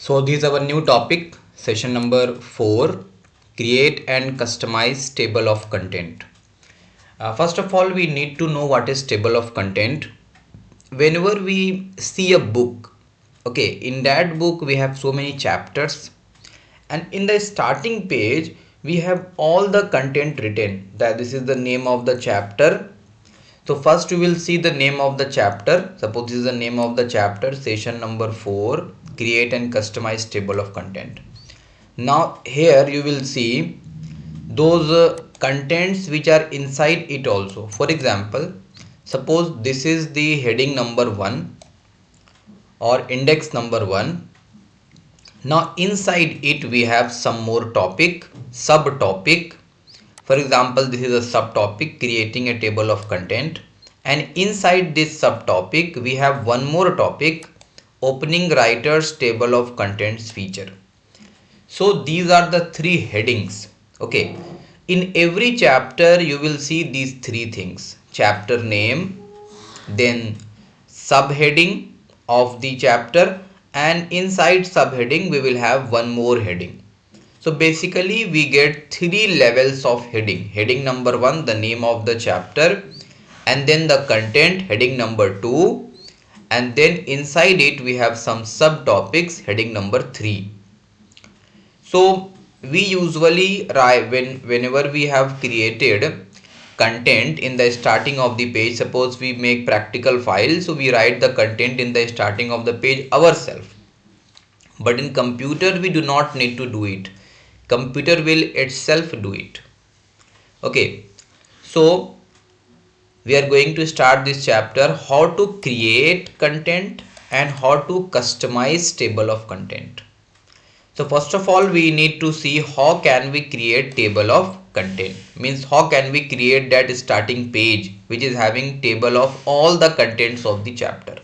So this is our new topic, session number 4, create and customize table of content. First of all, we need to know what is table of content. Whenever we see a book, okay, in that book we have so many chapters, and in the starting page we have all the content written that this is the name of the chapter. So first we will see the name of the chapter. Suppose this is the name of the chapter, session number 4, create and customize table of content. Now here you will see those contents which are inside it also. For example, suppose this is the heading number 1 or index number 1. Now inside it we have some more topic, subtopic. For example, this is a subtopic, creating a table of content, and inside this subtopic we have one more topic, opening writer's table of contents feature. So these are the three headings. Okay, in every chapter you will see these three things: chapter name, then subheading of the chapter, and inside subheading we will have one more heading. So basically we get three levels of heading. Heading number 1, the name of the chapter, and then the content, heading number 2, and then inside it we have some subtopics, heading number 3. So we usually write whenever we have created content in the starting of the page. Suppose we make practical file, so we write the content in the starting of the page ourselves. But in computer we do not need to do it. Computer will itself do it. Okay, so we are going to start this chapter, how to create content and how to customize table of content. So first of all we need to see how can we create table of content, means how can we create that starting page which is having table of all the contents of the chapter.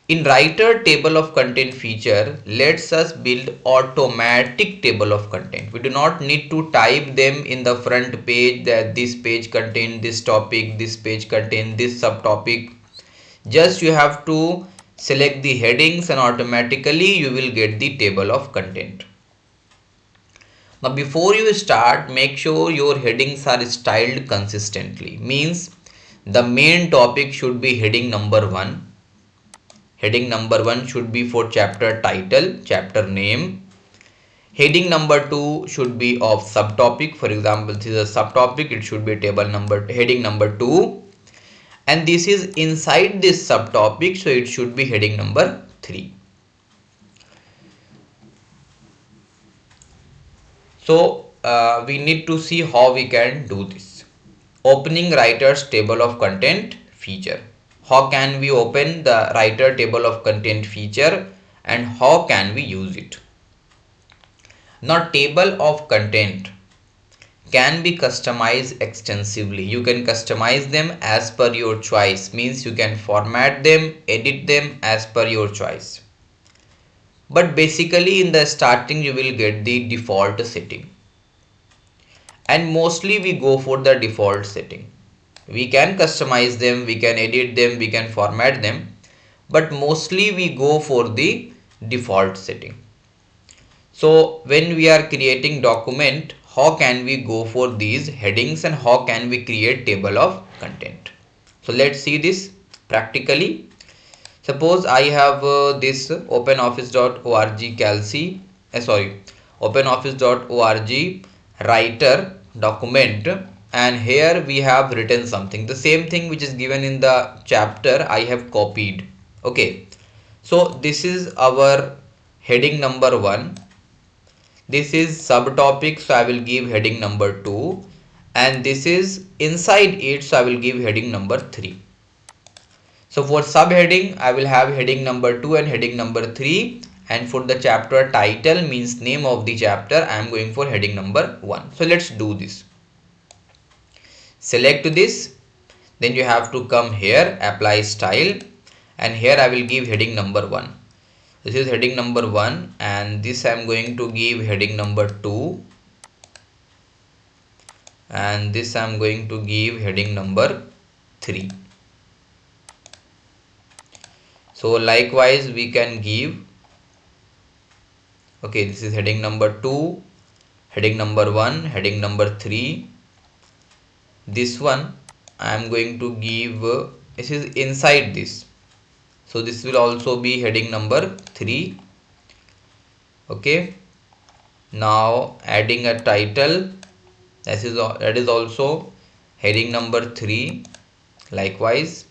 In writer table of content feature lets us build automatic table of content. We do not need to type them in the front page that this page contain this topic, this page contain this subtopic. Just you have to select the headings and automatically you will get the table of content. Now before you start, make sure your headings are styled consistently. Means the main topic should be heading number 1. Heading number 1 should be for chapter title, chapter name. Heading number 2 should be of subtopic. For example, this is a subtopic, it should be table number, heading number 2. And this is inside this subtopic, so it should be heading number 3. So we need to see how we can do this. Opening writer's table of content feature. How can we open the writer table of content feature and how can we use it? Now table of content can be customized extensively. You can customize them as per your choice, means you can format them, edit them as per your choice. But basically in the starting you will get the default setting, and mostly we go for the default setting. We can customize them, we can edit them, we can format them, but mostly we go for the default setting. So when we are creating document, how can we go for these headings and how can we create table of content? So let's see this practically. Suppose I have this openoffice.org openoffice.org writer document, and here we have written something, the same thing which is given in the chapter I have copied. Okay, so this is our heading number 1. This is subtopic, so I will give heading number 2, and this is inside it, so I will give heading number 3. So for subheading I will have heading number 2 and heading number 3, and for the chapter title, means name of the chapter, I am going for heading number 1. So let's do this. Select this, then you have to come here, apply style, and here I will give heading number 1. This is heading number 1, and this I am going to give heading number 2, and this I am going to give heading number 3. So likewise we can give Okay, this is heading number 2, heading number 1, heading number 3. This one I am going to give this is inside this, so this will also be heading number 3. Okay, now adding a title, that is also heading number 3 likewise.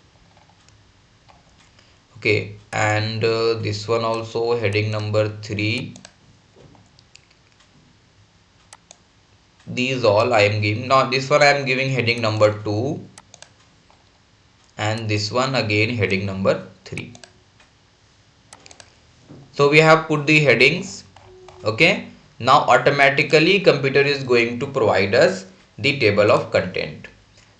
Okay, and this one also heading number 3. These all I am giving. Now this one I am giving heading number 2, and this one again heading number 3. So we have put the headings. Okay, now automatically computer is going to provide us the table of content.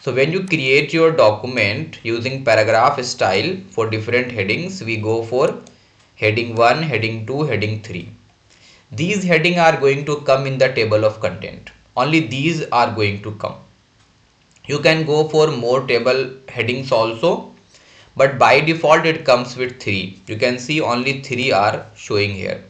So when you create your document using paragraph style for different headings, we go for heading 1, heading 2, heading 3. These headings are going to come in the table of content. Only these are going to come. You can go for more table headings also, but by default it comes with 3. You can see only 3 are showing here.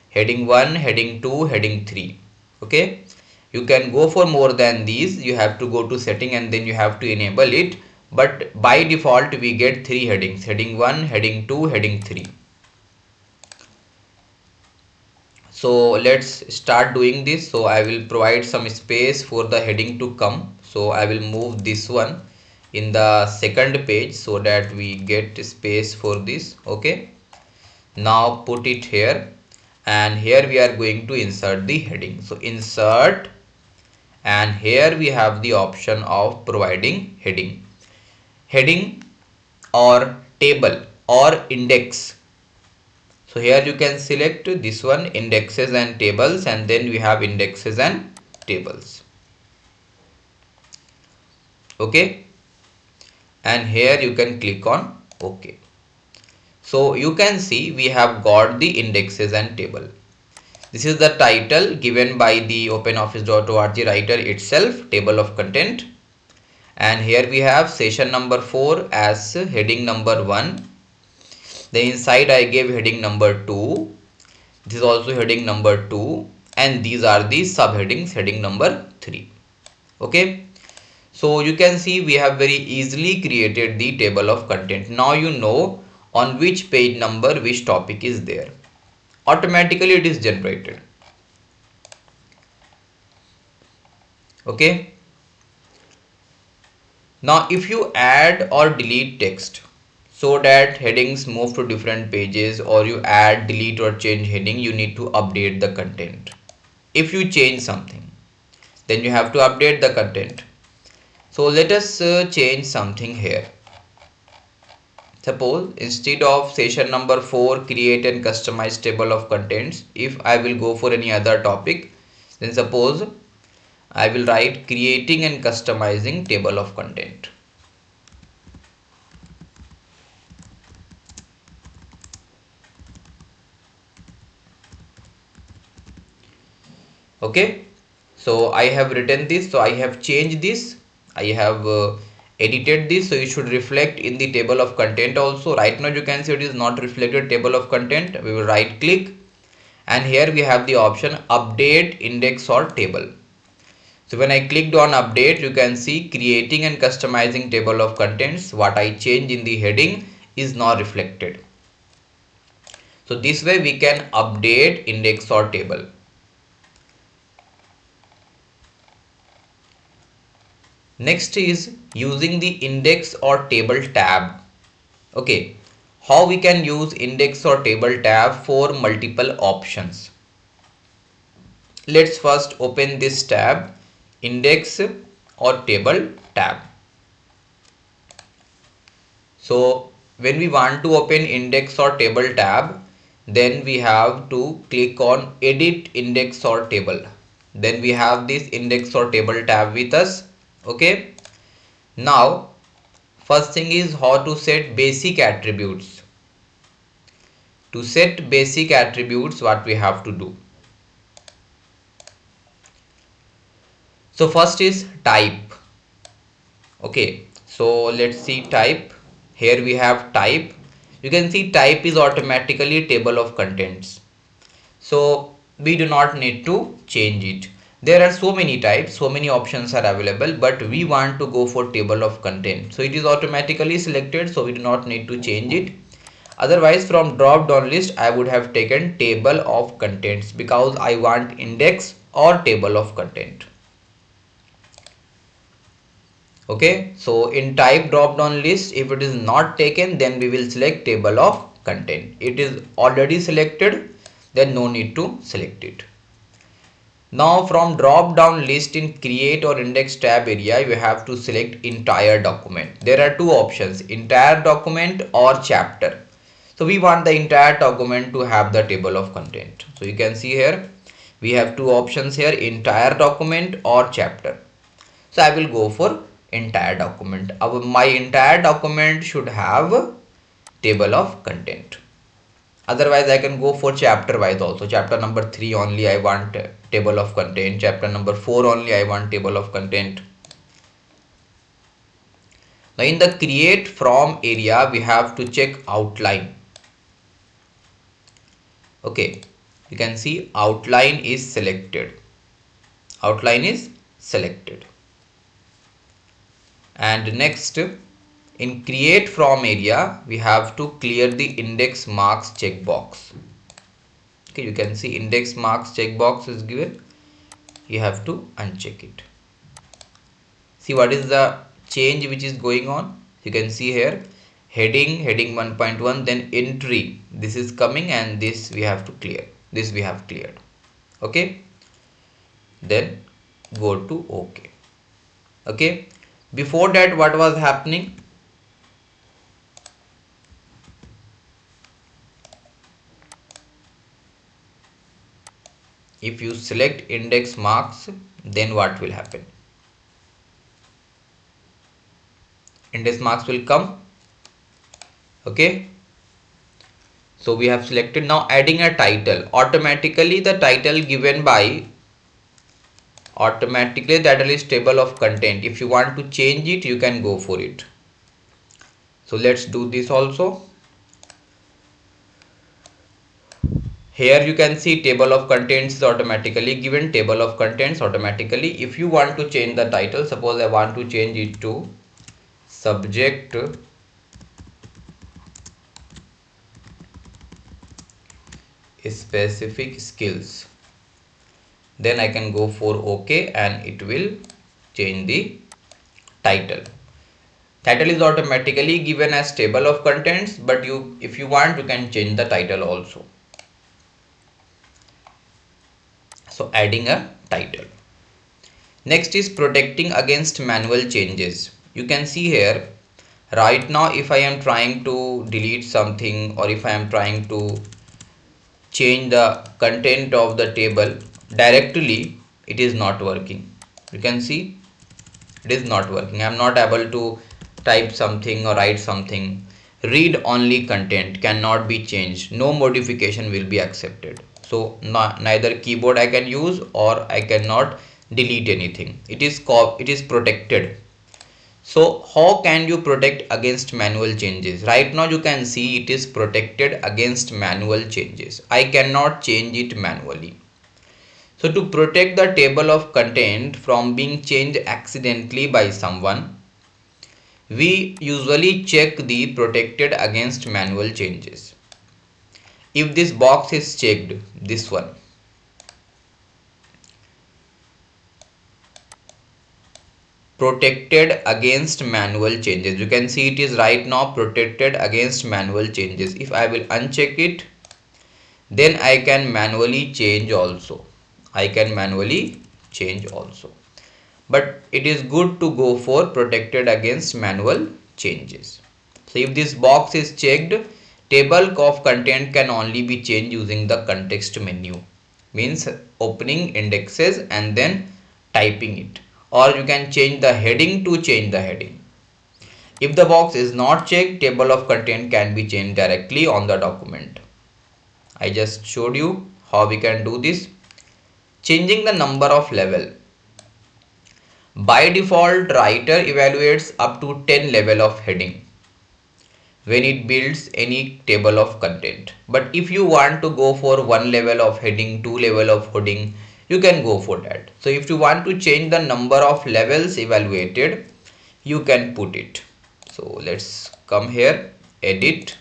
Heading 1, heading 2, heading 3. Okay, you can go for more than these. You have to go to setting and then you have to enable it, but by default we get 3 headings: heading 1, heading 2, heading 3. So let's start doing this. So I will provide some space for the heading to come. So I will move this one in the second page so that we get space for this. Okay, now put it here, and here we are going to insert the heading. So insert, and here we have the option of providing heading or table or index. So here you can select this one, indexes and tables, and then we have indexes and tables. Okay, and here you can click on OK. So you can see we have got the indexes and table. This is the title given by the OpenOffice.org writer itself, table of content. And here we have session number 4 as heading number 1. Then inside I gave heading number 2. This is also heading number 2. And these are the subheadings, heading number 3. Okay. So you can see we have very easily created the table of content. Now you know on which page number which topic is there. Automatically it is generated. Okay. Now if you add or delete text so that headings move to different pages, or you add, delete or change heading, you need to update the content. If you change something, then you have to update the content. So let us change something here. Suppose instead of session number 4 create and customize table of contents, if I will go for any other topic, then suppose I will write creating and customizing table of content. Okay, so I have written this, so I have changed this, I have edited this, so it should reflect in the table of content also. Right now you can see it is not reflected table of content. We will right click, and here we have the option update index or table. So when I clicked on update, you can see creating and customizing table of contents. What I changed in the heading is now reflected. So this way we can update index or table. Next is using the index or table tab. Okay, how we can use index or table tab for multiple options. Let's first open this tab, index or table tab. So when we want to open index or table tab, then we have to click on edit index or table. Then we have this index or table tab with us. Okay, now first thing is how to set basic attributes. To set basic attributes, what we have to do? So first is type. Okay, so let's see type. Here we have type. You can see type is automatically table of contents. So we do not need to change it. There are so many types, so many options are available, but we want to go for table of content. So it is automatically selected, so we do not need to change it. Otherwise, from drop down list, I would have taken table of contents because I want index or table of content. Okay, so in type drop down list, if it is not taken, then we will select table of content. It is already selected, then no need to select it. Now from drop down list in create or index tab area, you have to select entire document. There are two options, entire document or chapter. So we want the entire document to have the table of content. So you can see here we have two options here, entire document or chapter. So I will go for entire document. My entire document should have table of content. Otherwise I can go for chapter wise also. Chapter number 3 only I want table of content. Chapter number 4 only I want table of content. Now in the create from area, we have to check outline. Okay, you can see outline is selected. Outline is selected. And next, in create from area, we have to clear the index marks checkbox. Okay, you can see index marks checkbox is given. You have to uncheck it. See what is the change which is going on. You can see here heading 1.1, then entry, this is coming, and this we have to clear. This we have cleared. Okay, then go to OK. Okay, before that what was happening? If you select index marks, then what will happen? Index marks will come. Okay, so we have selected. Now adding a title, automatically the title given by title is table of content. If you want to change it, you can go for it. So let's do this also. Here you can see table of contents is automatically given, table of contents automatically. If you want to change the title, suppose I want to change it to subject specific skills, then I can go for OK and it will change the title. Title is automatically given as table of contents, but if you want, you can change the title also. So adding a title. Next is protecting against manual changes. You can see here right now if I am trying to delete something or if I am trying to change the content of the table directly, it is not working. You can see it is not working. I am not able to type something or write something. Read only content cannot be changed. No modification will be accepted. So neither keyboard I can use or I cannot delete anything. It is protected. So how can you protect against manual changes? Right now you can see it is protected against manual changes. I cannot change it manually. So to protect the table of content from being changed accidentally by someone, we usually check the protected against manual changes. If this box is checked, this one, protected against manual changes, you can see it is right now protected against manual changes. If I will uncheck it, then I can manually change also. But it is good to go for protected against manual changes. So if this box is checked, table of content can only be changed using the context menu, means opening indexes and then typing it, or you can change the heading to change the heading. If the box is not checked, table of content can be changed directly on the document. I just showed you how we can do this. Changing the number of level. By default, writer evaluates up to 10 level of heading. when it builds any table of content. But if you want to go for one level of heading, two level of heading, you can go for that. So if you want to change the number of levels evaluated, you can put it. So let's come here, edit,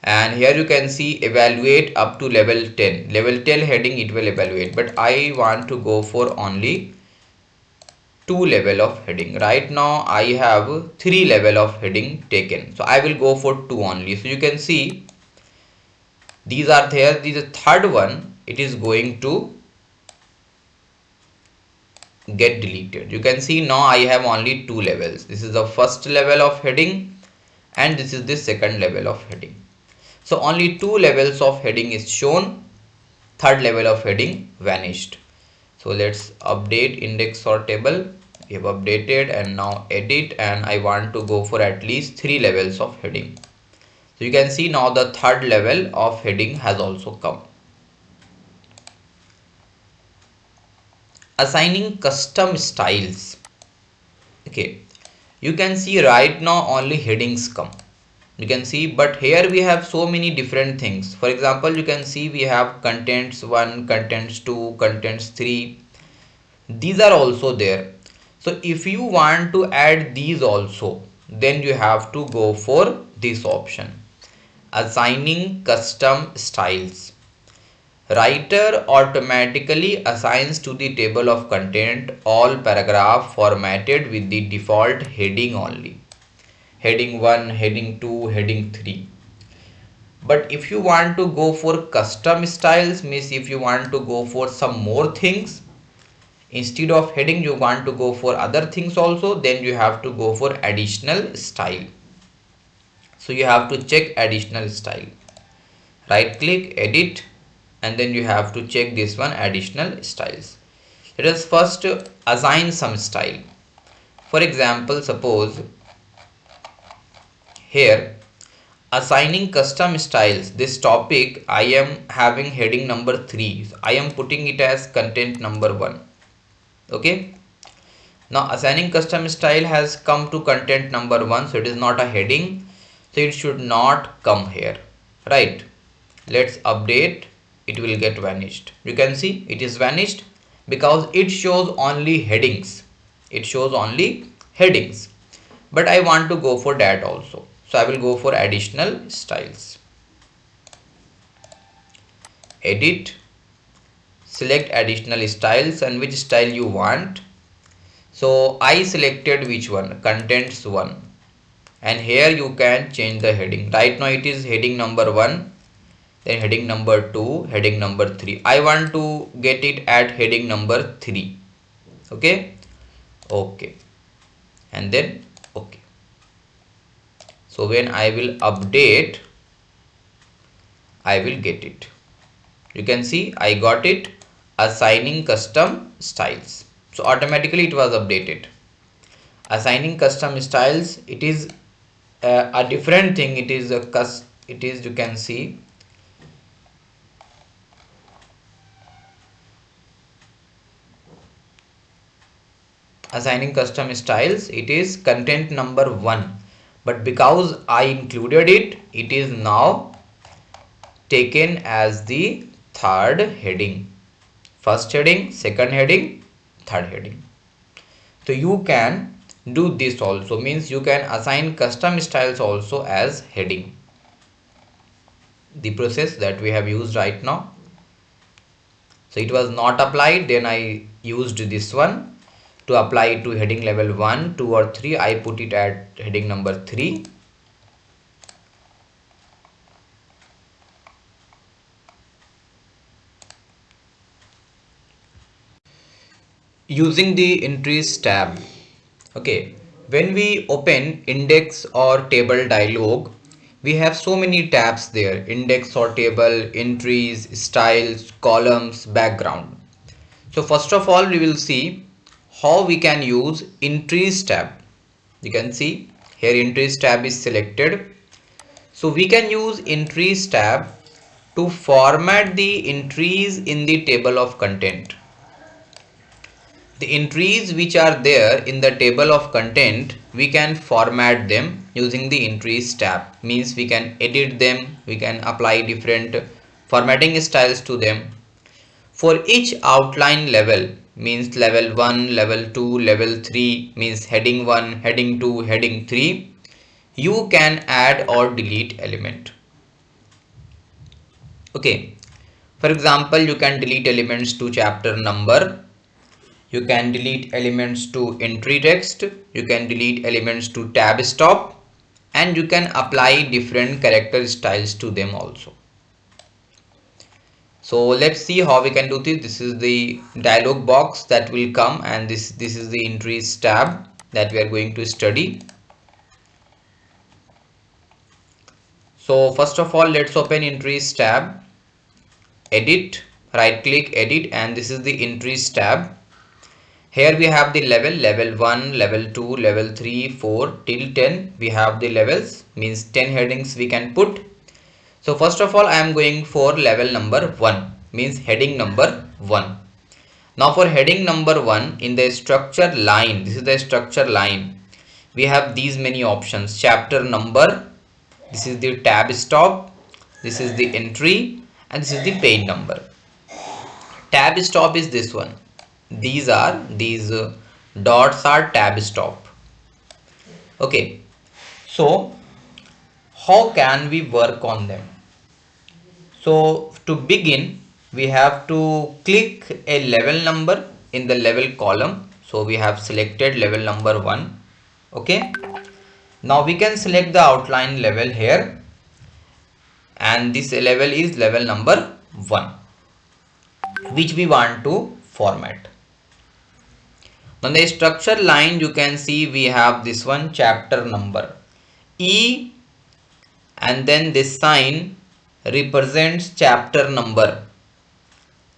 and here you can see evaluate up to level 10. Level 10 heading it will evaluate, but I want to go for only 2 level of heading. Right now I have 3 level of heading taken, so I will go for 2 only. So you can see these are there. The third one, it is going to get deleted. You can see now I have only 2 levels. This is the first level of heading and this is the second level of heading. So only 2 levels of heading is shown, third level of heading vanished. So let's update index or table. We have updated and now edit, and I want to go for at least 3 levels of heading. So you can see now the third level of heading has also come. Assigning custom styles. Okay, you can see right now only headings come. You can see, but here we have so many different things. For example, you can see we have contents 1, contents 2, contents 3. These are also there. So if you want to add these also, then you have to go for this option, assigning custom styles. Writer automatically assigns to the table of content all paragraph formatted with the default heading only. Heading 1, heading 2, heading 3. But if you want to go for custom styles, means if you want to go for some more things, instead of heading you want to go for other things also, then you have to go for additional style. So you have to check additional style. Right click, edit, and then you have to check this one, additional styles. Let us first assign some style. For example, suppose here assigning custom styles, this topic I am having heading number 3. I am putting it as content number 1. Okay, now assigning custom style has come to content number 1, so it is not a heading, so it should not come here, right? Let's update, it will get vanished. You can see it is vanished because it shows only headings. It shows only headings, but I want to go for that also, so I will go for additional styles. Edit, select additional styles and which style you want. So I selected which one, contents 1, and here you can change the heading. Right now it is heading number 1, then heading number 2, heading number 3. I want to get it at heading number 3. Okay, and then okay. So when I will update, I will get it. You can see I got it, assigning custom styles. So automatically it was updated. Assigning custom styles, it is a different thing. It is you can see assigning custom styles, it is content number 1, but because I included it, it is now taken as the third heading. First heading, second heading, third heading. So you can do this also, means you can assign custom styles also as heading. The process that we have used right now. So it was not applied, then I used this one to apply it to heading level 1, 2 or 3. I put it at heading number 3. Using the entries tab. Okay, when we open index or table dialog, we have so many tabs there: index or table, entries, styles, columns, background. So first of all, we will see how we can use entries tab. You can see here entries tab is selected. So we can use entries tab to format the entries in the table of content. The entries which are there in the table of content, we can format them using the entries tab. Means we can edit them, we can apply different formatting styles to them. For each outline level, means level 1, level 2, level 3, means heading 1, heading 2, heading 3, you can add or delete element. Okay, for example, you can delete elements to chapter number, you can delete elements to entry text, you can delete elements to tab stop, and you can apply different character styles to them also. So let's see how we can do this. This is the dialog box that will come, and this is the entries tab that we are going to study. So first of all, let's open entries tab, edit, right click edit, and this is the entries tab. Here we have the level 1, level 2, level 3, 4 till 10. We have the levels, means 10 headings we can put. So first of all, I am going for level number 1, means heading number 1. Now for heading number 1, in the structure line, this is the structure line, we have these many options: chapter number, this is the tab stop, this is the entry, and this is the page number. Tab stop is this one. These dots are tab stop. Okay, so how can we work on them? So to begin, we have to click a level number in the level column. So we have selected level number 1. Okay, now we can select the outline level here, and this level is level number 1, which we want to format. On the structure line, you can see we have this one, chapter number. E and then this sign represents chapter number.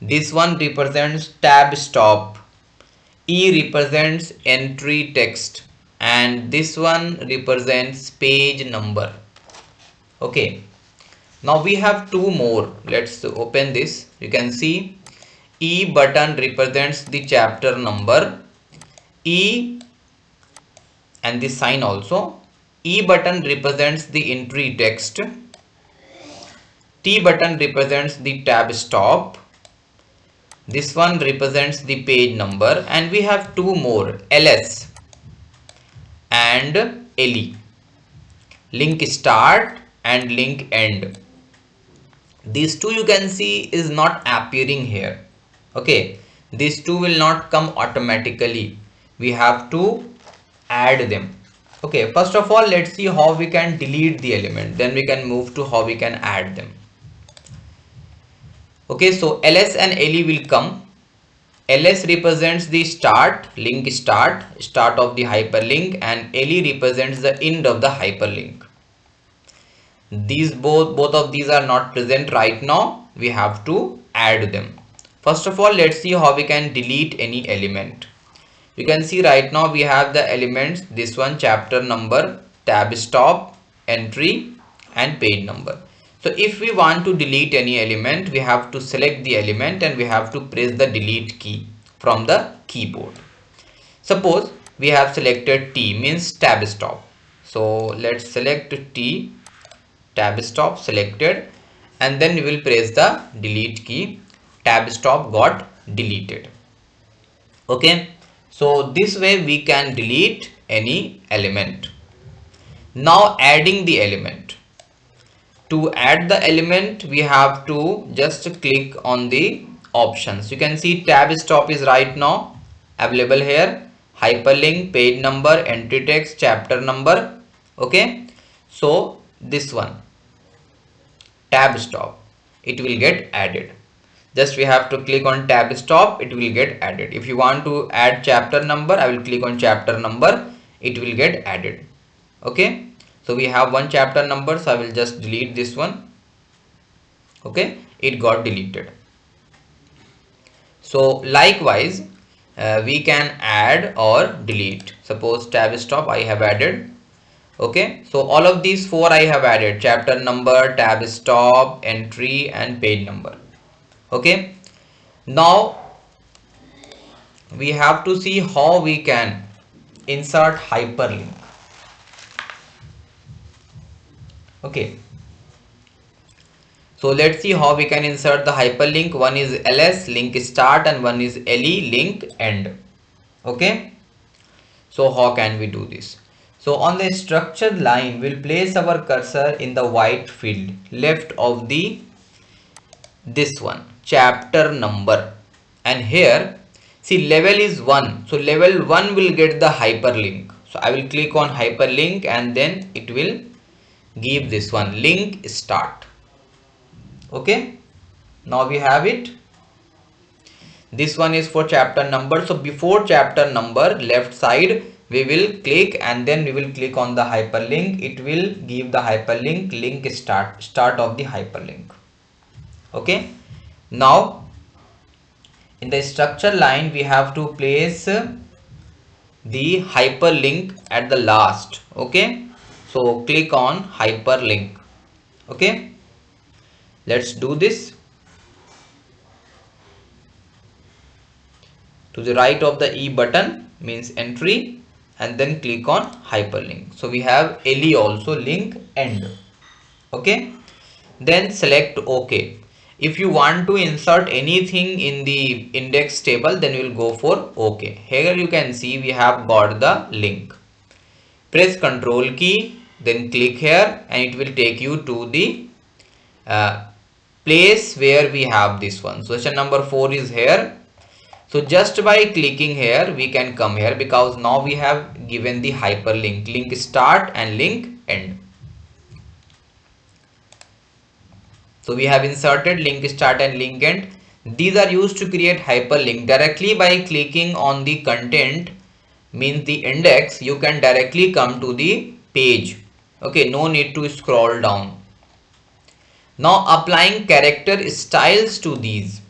This one represents tab stop. E represents entry text, and this one represents page number. Okay, now we have two more. Let's open this. You can see E button represents the chapter number. E and this sign also. E button represents the entry text. T button represents the tab stop. This one represents the page number, and we have two more, LS and LE, link start and link end. These two you can see is not appearing here. Okay, these two will not come automatically. We have to add them. Okay, first of all, let's see how we can delete the element. Then we can move to how we can add them. Okay, so LS and LE will come. LS represents the start, link start of the hyperlink, and LE represents the end of the hyperlink. These both of these are not present right now. We have to add them. First of all, let's see how we can delete any element. You can see right now we have the elements, this one, chapter number, tab stop, entry, and page number. So if we want to delete any element, we have to select the element and we have to press the delete key from the keyboard. Suppose we have selected T, means tab stop. So let's select T, tab stop selected, and then we will press the delete key. Tab stop got deleted. Okay, so this way we can delete any element. Now adding the element. To add the element, we have to just click on the options. You can see tab stop is right now available here. Hyperlink, page number, entry text, chapter number. Okay, so this one, tab stop, it will get added. Just we have to click on tab stop, it will get added. If you want to add chapter number, I will click on chapter number, it will get added. Okay, so we have one chapter number, so I will just delete this one. Okay, it got deleted. So likewise, we can add or delete. Suppose tab stop I have added. Okay, so all of these four I have added: chapter number, tab stop, entry, and page number. Okay, now we have to see how we can insert hyperlink. Okay, so let's see how we can insert the hyperlink. One is ls link start and one is le link end. Okay, so how can we do this? So on the structured line, we'll place our cursor in the white field left of the this one chapter number, and here see level is 1, so level 1 will get the hyperlink. So I will click on hyperlink and then it will give this one link start. Okay, now we have it. This one is for chapter number. So before chapter number, left side we will click and then we will click on the hyperlink. It will give the hyperlink link start of the hyperlink. Okay, now in the structure line we have to place the hyperlink at the last. Okay, so click on hyperlink. Okay, let's do this. To the right of the E button means entry, and then click on hyperlink. So we have LE also link end. Okay, then select OK. If you want to insert anything in the index table, then you will go for OK. Here you can see we have got the link. Press Ctrl key, then click here and it will take you to the place where we have this one. So session number 4 is here. So just by clicking here we can come here, because now we have given the hyperlink link start and link end. So we have inserted link start and link end. These are used to create hyperlink. Directly by clicking on the content, means the index, you can directly come to the page. Okay, no need to scroll down. Now applying character styles to these.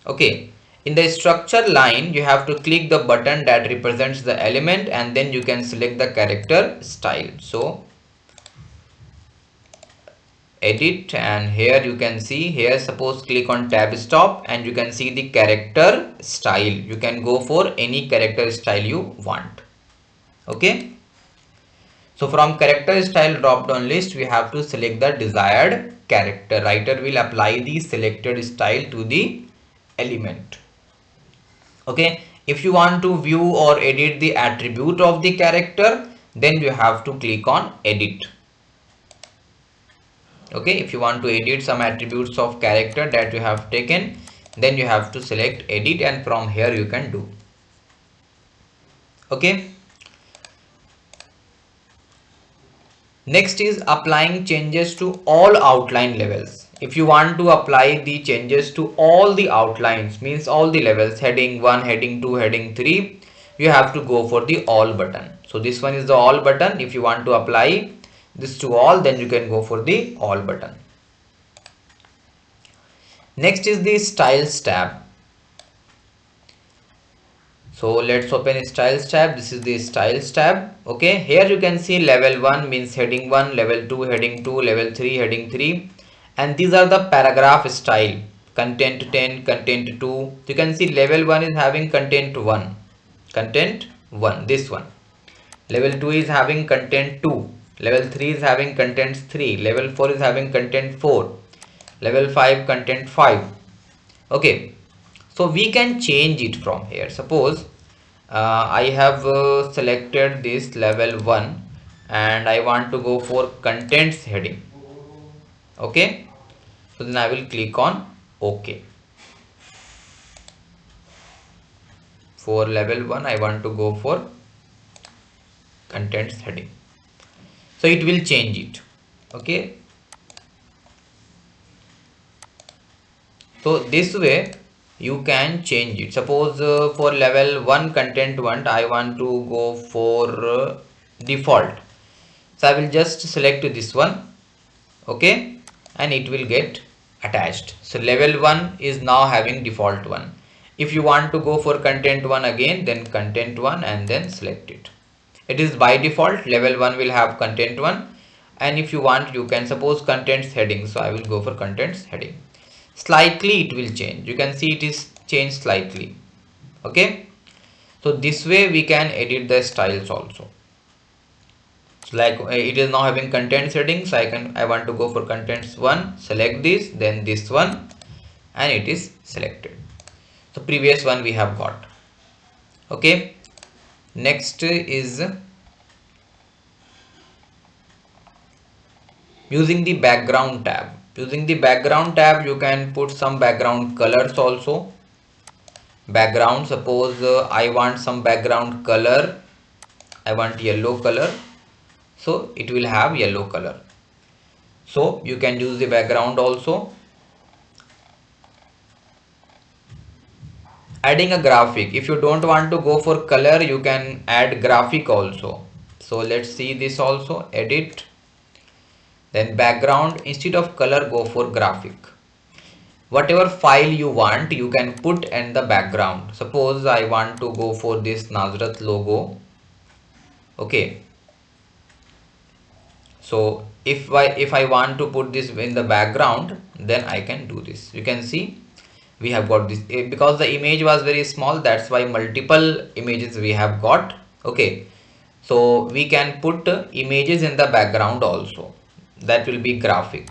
Okay, in the structure line you have to click the button that represents the element and then you can select the character style. So edit, and here you can see, here suppose click on tab stop and you can see the character style. You can go for any character style you want. Okay, so from character style drop down list we have to select the desired character. Writer will apply the selected style to the element. Okay, if you want to view or edit the attribute of the character, then you have to click on edit. Okay, if you want to edit some attributes of character that you have taken, then you have to select edit and from here you can do. Okay, next is applying changes to all outline levels. If you want to apply the changes to all the outlines, means all the levels, heading 1, heading 2, heading 3, you have to go for the all button. So this one is the all button. If you want to apply this to all, then you can go for the all button. Next is the styles tab. So let's open styles tab. This is the styles tab. Okay, here you can see level 1 means heading 1, level 2 heading 2, level 3 heading 3, and these are the paragraph style. Content 10, content 2. You can see level 1 is having content 1, content 1, this one. Level 2 is having content 2, level 3 is having content 3, level 4 is having content 4, level 5 content 5. Okay, so we can change it from here. Suppose I have selected this level 1 and I want to go for contents heading. Okay, so then I will click on OK. For level 1 I want to go for contents heading, so it will change it. Okay, so this way you can change it. Suppose for level 1 content 1 I want to go for default, so I will just select this one. Okay, and it will get attached. So level 1 is now having default 1. If you want to go for content 1 again, then content 1 and then select it. It is by default level 1 will have content 1, and if you want you can suppose contents heading, so I will go for contents heading. Slightly it will change. You can see it is changed slightly. Okay, So this way we can edit the styles also. So like it is now having content settings. I want to go for contents 1, select this, then this one, and it is selected. So previous one we have got. Okay, next is using the background tab. Using the background tab you can put some background colors also. Background, suppose I want some background color, I want yellow color, so it will have yellow color. So you can use the background also. Adding a graphic, if you don't want to go for color you can add graphic also. So let's see this also. Edit, then background, instead of color go for graphic. Whatever file you want you can put in the background. Suppose I want to go for this Nazrat logo. Okay, so if I want to put this in the background, then I can do this. You can see we have got this. Because the image was very small, that's why multiple images we have got. Okay, so we can put images in the background also. That will be graphic.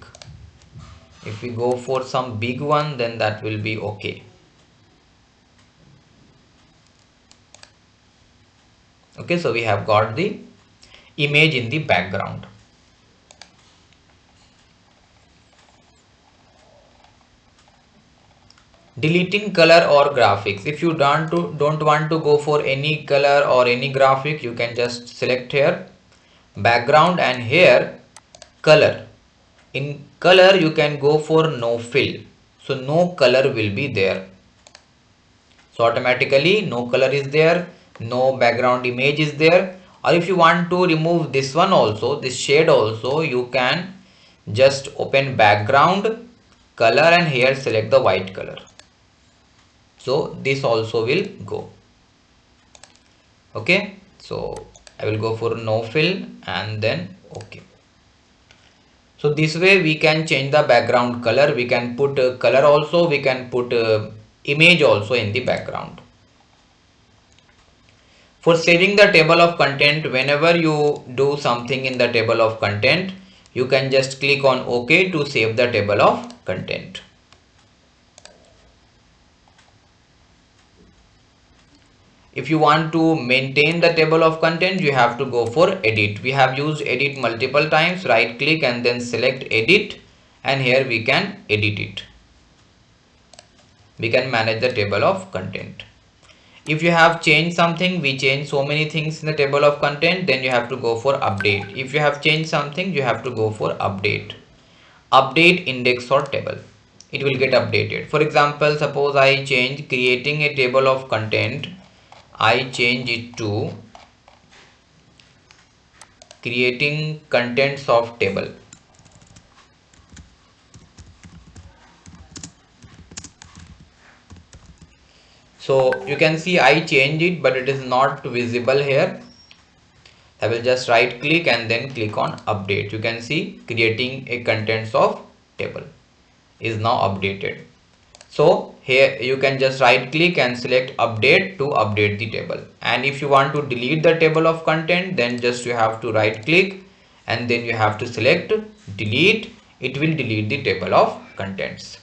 If we go for some big one, then that will be okay. Okay, so we have got the image in the background. Deleting color or graphics. If you don't want to go for any color or any graphic, you can just select here background and here color. In color you can go for no fill, so no color will be there. So automatically no color is there, no background image is there. Or if you want to remove this one also, this shade also, you can just open background, color, and here select the white color. So this also will go. Okay, so I will go for no fill and then okay. So this way we can change the background color. We can put color also, we can put image also in the background. For saving the table of content, whenever you do something in the table of content, you can just click on OK to save the table of content. If you want to maintain the table of content, you have to go for edit. We have used edit multiple times. Right click and then select edit, and here we can edit it. We can manage the table of content. If you have changed something, we change so many things in the table of content, then you have to go for update. If you have changed something, you have to go for update. Update index or table. It will get updated. For example, suppose I change creating a table of content. I change it to creating contents of table. So you can see I change it, but it is not visible here. I will just right click and then click on update. You can see creating a contents of table is now updated. So here you can just right click and select update to update the table. And if you want to delete the table of content, then just you have to right click and then you have to select delete. It will delete the table of contents.